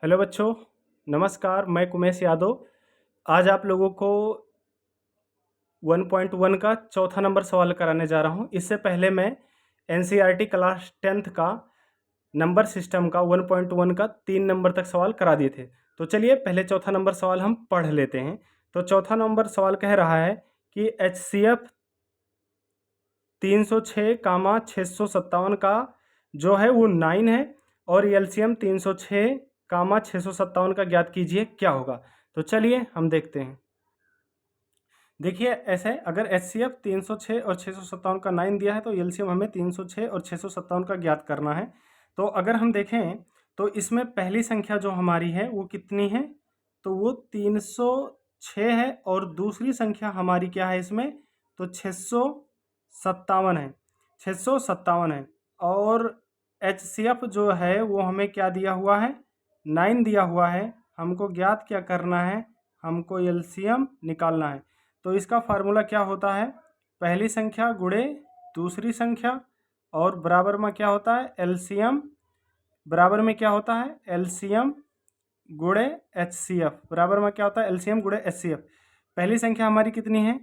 Hello बच्चों, नमस्कार। मैं कुमेश यादव आज आप लोगों को 1.1 का चौथा नंबर सवाल कराने जा रहा हूं। इससे पहले मैं एनसीईआरटी क्लास 10th का नंबर सिस्टम का 1.1 का 3 नंबर तक सवाल करा दिए थे। तो चलिए पहले चौथा नंबर सवाल हम पढ़ लेते हैं। तो चौथा नंबर सवाल कह रहा है कि HCF 306, 657 का जो है वो 9 है और एलसीएम 306, 657 का ज्ञात कीजिए क्या होगा। तो चलिए हम देखते हैं। देखिए ऐसे अगर HCF 306 और 657 का 9 दिया है तो एलसीएम हमें 306 और 657 का ज्ञात करना है। तो अगर हम देखें तो इसमें पहली संख्या जो हमारी है वो कितनी है, तो वो 306 है और दूसरी संख्या हमारी क्या है इसमें, तो 657 है। 657 है और HCF जो है वो हमें क्या दिया हुआ है, 9 दिया हुआ है। हमको ज्ञात क्या करना है, हमको एलसीएम निकालना है। तो इसका फार्मूला क्या होता है, पहली संख्या गुणे दूसरी संख्या और बराबर में क्या होता है, एलसीएम बराबर में क्या होता है, एलसीएम गुणे एचसीएफ बराबर में क्या होता है, एलसीएम गुणे एचसीएफ। पहली संख्या हमारी कितनी है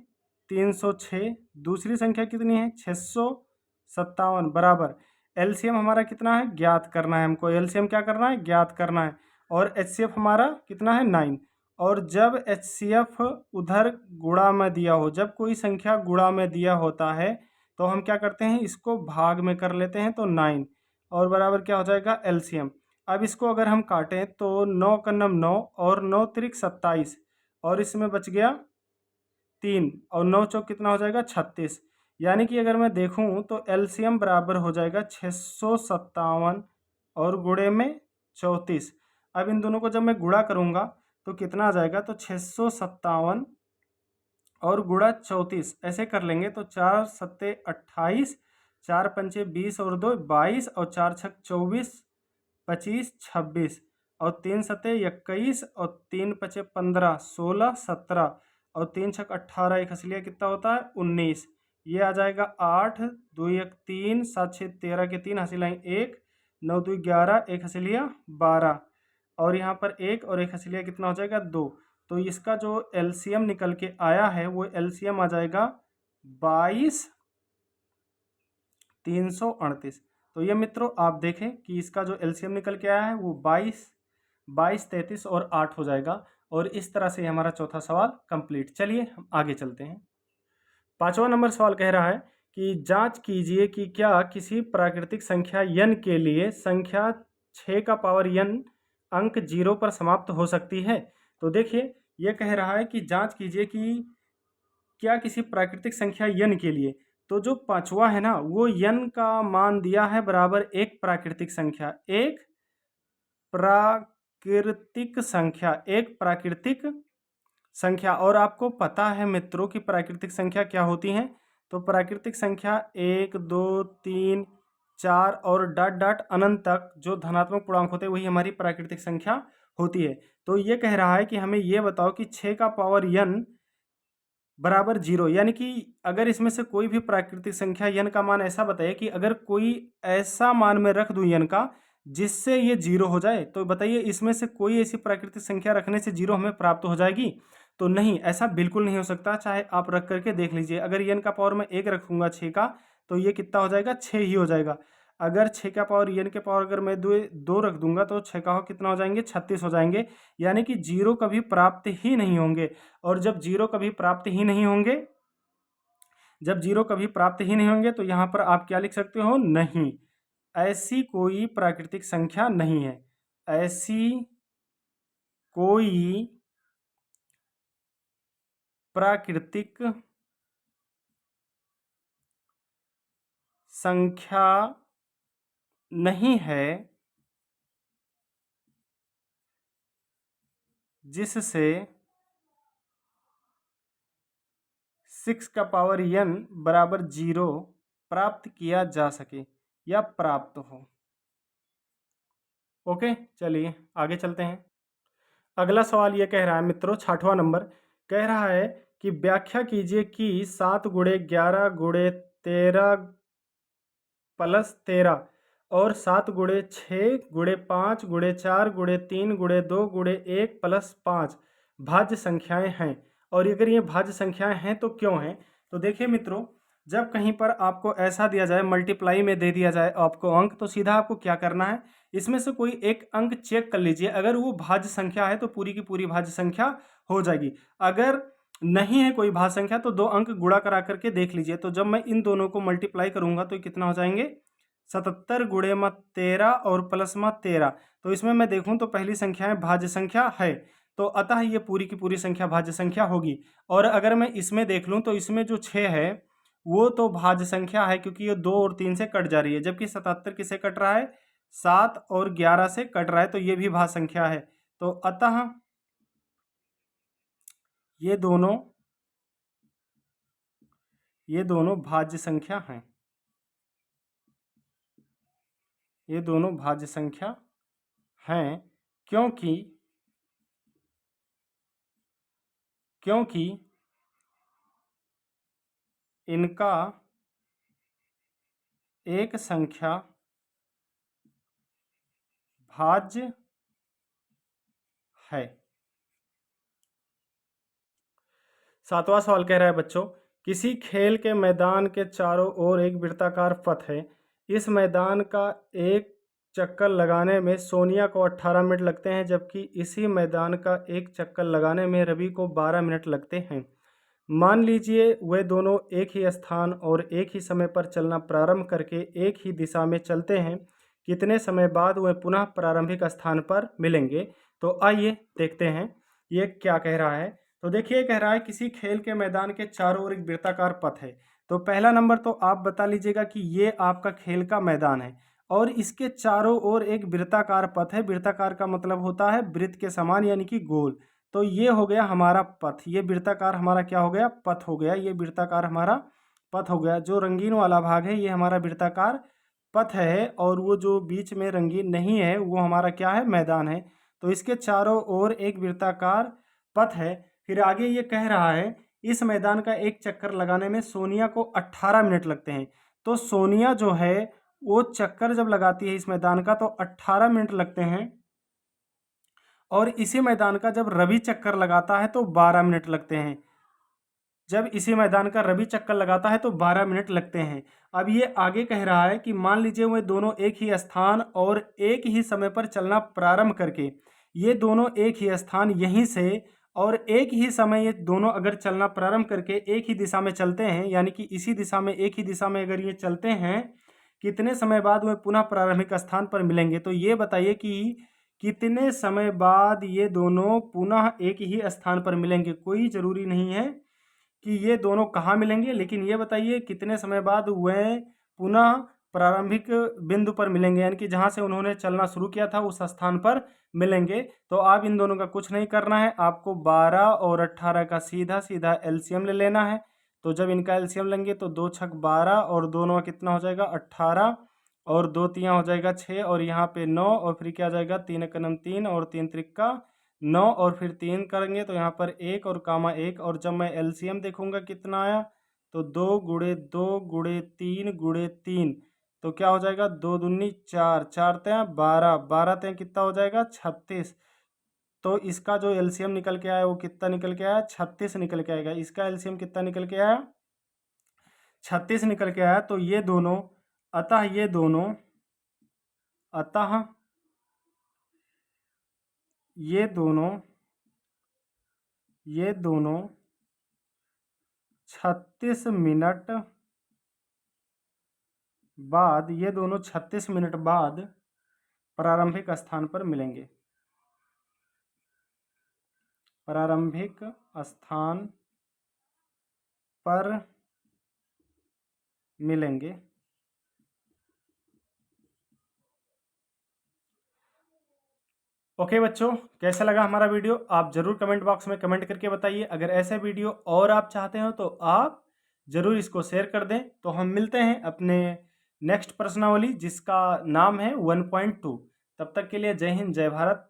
306, दूसरी संख्या कितनी है 657 बराबर एलसीएम हमारा कितना है ज्ञात करना है। हमको एलसीएम क्या करना है, ज्ञात करना है। और एचसीएफ हमारा कितना है 9। और जब एचसीएफ उधर गुणा में दिया हो, जब कोई संख्या गुणा में दिया होता है तो हम क्या करते हैं, इसको भाग में कर लेते हैं तो 9 और बराबर क्या हो जाएगा एलसीएम। अब इसको अगर हम काटें तो 9 का 9 और 9 त्रिक 27 और इसमें बच गया 3 और 9 चौक कितना हो जाएगा 36। यानी कि अगर मैं देखूं तो एलसीएम बराबर हो जाएगा 657 और गुणे में 34। अब इन दोनों को जब मैं गुणा करूंगा तो कितना आ जाएगा, तो 657 और गुणा 34 ऐसे कर लेंगे तो 4 सत्ते 28, 4 पंचे 20 और 2 22 और 4 छक 24, 25 26 और 3 सत्ते 21 और 3 पचे 15 16 17 और 3 छक 18, एक हंस लिया कितना होता है 19। ये आ जाएगा 8 2 1 3 7 6 13 के 3 हंसी लाइन 1 9 2 11 एक हंसी लिया 12 और यहाँ पर 1 और एक हंसी लिया कितना हो जाएगा 2। तो इसका जो एलसीएम निकल के आया है वो एलसीएम आ जाएगा 22 338। तो ये मित्रों आप देखें कि इसका जो एलसीएम निकल के आया है वो 22 22 33 और 8 हो जाएगा। और इस तरह से हमारा चौथा सवाल कंप्लीट। चलिए हम आगे चलते हैं। पांचवा नंबर सवाल कह रहा है कि जांच कीजिए कि क्या किसी प्राकृतिक संख्या n के लिए संख्या 6 का पावर n अंक 0 पर समाप्त हो सकती है। तो देखिए यह कह रहा है कि जांच कीजिए कि क्या किसी प्राकृतिक संख्या n के लिए, तो जो पांचवा है ना वो n का मान दिया है बराबर एक प्राकृतिक संख्या, एक प्राकृतिक संख्या, एक प्राकृतिक संख्या। और आपको पता है मित्रों कि प्राकृतिक संख्या क्या होती हैं, तो प्राकृतिक संख्या 1 2 3 4 और डॉट डॉट अनंत तक जो धनात्मक पूर्णांक होते हैं वही हमारी प्राकृतिक संख्या होती है। तो ये कह रहा है कि हमें ये बताओ कि 6 का पावर n बराबर 0, यानी कि अगर इसमें से कोई भी प्राकृतिक संख्या n का मान ऐसा बताइए कि अगर कोई ऐसा मान में रख दूं n का जिससे ये 0 हो जाए, तो बताइए इसमें से कोई ऐसी प्राकृतिक संख्या रखने से 0 हमें प्राप्त हो जाएगी। तो नहीं, ऐसा बिल्कुल नहीं हो सकता, चाहे आप रख करके देख लीजिए। अगर n का पावर मैं 1 रखूंगा 6 का तो ये कितना हो जाएगा 6 ही हो जाएगा। अगर 6 का पावर n के पावर अगर मैं 2 रख दूंगा तो 6 का कितना हो जाएंगे 36 हो जाएंगे। यानी कि 0 कभी प्राप्त ही नहीं होंगे। और जब 0 कभी प्राप्त ही नहीं होंगे, जब 0 कभी प्राप्त ही नहीं होंगे तो यहाँ पर आप क्या लिख सकते हो, नहीं, ऐसी कोई प्राकृतिक संख्या नहीं है, ऐसी कोई प्राकृतिक संख्या नहीं है जिससे 6 का पावर n बराबर 0 प्राप्त किया जा सके या प्राप्त हो। ओके, चलिए आगे चलते हैं। अगला सवाल ये कह रहा है मित्रों, 6वां नंबर कह रहा है कि व्याख्या कीजिए कि 7 गुणे 11 गुणे 13 प्लस 13 और 7 गुणे 6 गुणे 5 गुणे 4 गुणे 3 गुणे 2 गुणे 1 प्लस 5 भाज्य संख्याएं हैं। और अगर ये भाज्य संख्याएं हैं तो क्यों हैं? तो देखिए मित्रों, जब कहीं पर आपको ऐसा दिया जाए, मल्टीप्लाई में दे दिया जाए आपको अंक, तो सीधा आपको क्या करना है, इसमें से कोई एक अंक चेक कर लीजिए। अगर वो भाज्य संख्या है तो पूरी की पूरी भाज्य संख्या हो जाएगी। अगर नहीं है कोई भाज्य संख्या तो 2 अंक गुणा करा करके देख लीजिए। तो जब मैं इन दोनों को मल्टीप्लाई करूंगा तो कितना हो जाएंगे, 77 गुणे में 13 और प्लस में 13। तो इसमें मैं देखूं तो पहली संख्या है भाज्य संख्या है, तो अतः ये पूरी की पूरी संख्या भाज्य संख्या होगी। और अगर मैं इसमें देख लूं तो इसमें जो 6 है वो तो भाज्य संख्या है, क्योंकि ये 2 और 3 से कट जा रही है, जबकि 77 किससे कट रहा है, 7 और 11 से कट रहा है, तो ये भी भाज्य संख्या है। तो अतः ये दोनों भाज्य संख्या हैं, ये दोनों भाज्य संख्या हैं, क्योंकि इनका एक संख्या भाज्य है। 7वां सवाल कह रहा है बच्चों, किसी खेल के मैदान के चारों ओर एक वृत्ताकार पथ है। इस मैदान का एक चक्कर लगाने में सोनिया को 18 मिनट लगते हैं, जबकि इसी मैदान का एक चक्कर लगाने में रवि को 12 मिनट लगते हैं। मान लीजिए वे दोनों एक ही स्थान और एक ही समय पर चलना प्रारंभ करके एक ही दिशा में चलते हैं। कितने समय बाद वे पुनः प्रारंभिक स्थान पर मिलेंगे? तो आइए देखते हैं ये क्या कह रहा है। तो देखिए, कह रहा है किसी खेल के मैदान के चारों ओर एक वृत्ताकार पथ है। तो पहला नंबर तो आप बता लीजिएगा कि ये आपका खेल का मैदान है और इसके चारों ओर एक वृत्ताकार पथ है। वृत्ताकार का मतलब होता है वृत्त के समान, यानी कि गोल। तो ये हो गया हमारा पथ, ये वृत्ताकार हमारा क्या हो गया, पथ हो गया। ये वृत्ताकार हमारा पथ हो गया। जो रंगीन वाला भाग है ये हमारा वृत्ताकार पथ है, और वो जो बीच में रंगीन नहीं है वो हमारा क्या है, मैदान है। तो इसके चारों ओर एक वृत्ताकार पथ है। फिर आगे ये कह रहा है इस मैदान का एक चक्कर लगाने में सोनिया को 18 मिनट लगते हैं। तो सोनिया जो है वो चक्कर जब लगाती है इस मैदान का तो 18 मिनट लगते हैं, और इसी मैदान का जब रवि चक्कर लगाता है तो 12 मिनट लगते हैं। जब इसी मैदान का रवि चक्कर लगाता है तो 12 मिनट लगते हैं। अब ये आगे कह रहा है कि मान लीजिए वे दोनों एक ही स्थान और एक ही समय पर चलना प्रारंभ करके, ये दोनों एक ही स्थान यहीं से और एक ही समय, ये दोनों अगर चलना प्रारंभ करके एक ही दिशा में चलते हैं, यानी कि इसी दिशा में, एक ही दिशा में अगर ये चलते हैं, कितने समय बाद वे पुनः प्रारंभिक स्थान पर मिलेंगे? तो ये बताइए कि कितने समय बाद ये दोनों पुनः एक ही स्थान पर मिलेंगे। कोई ज़रूरी नहीं है कि ये दोनों कहाँ मिलेंगे, लेकिन ये बताइए कितने समय बाद वह पुनः प्रारंभिक बिंदु पर मिलेंगे, यानी कि जहाँ से उन्होंने चलना शुरू किया था उस स्थान पर मिलेंगे। तो आप इन दोनों का कुछ नहीं करना है, आपको 12 और 18 का सीधा सीधा एलसीएम ले लेना है। तो जब इनका एलसीएम लेंगे तो 2 छक 12 और दोनों का कितना हो जाएगा, 18, और 2 तियाँ हो जाएगा 6, और यहाँ पे 9, और फिर क्या जाएगा, 3 एकम 3 और 3 त्रिक्का 9, और फिर 3 करेंगे तो यहाँ पर 1 और कामा 1, और जब मैं एलसीएम देखूंगा कितना आया तो 2 गुणे 2 गुणे 3 गुणे 3, तो क्या हो जाएगा, 2 दूनी 4, 4 तें 12, 12 तें कितना हो जाएगा, 36। तो इसका जो एलसीएम निकल के आया वो कितना निकल के आया, 36 निकल के आएगा। इसका एलसीएम कितना निकल के आया, 36 निकल के आया। तो ये दोनों, अतः ये दोनों, अतः ये दोनों 36 मिनट बाद, ये दोनों 36 मिनट बाद प्रारंभिक स्थान पर मिलेंगे, प्रारंभिक स्थान पर मिलेंगे। ओके बच्चों, कैसा लगा हमारा वीडियो आप ज़रूर कमेंट बॉक्स में कमेंट करके बताइए। अगर ऐसे वीडियो और आप चाहते हो तो आप ज़रूर इसको शेयर कर दें। तो हम मिलते हैं अपने नेक्स्ट प्रश्नावली जिसका नाम है 1.2। तब तक के लिए जय हिंद, जय भारत।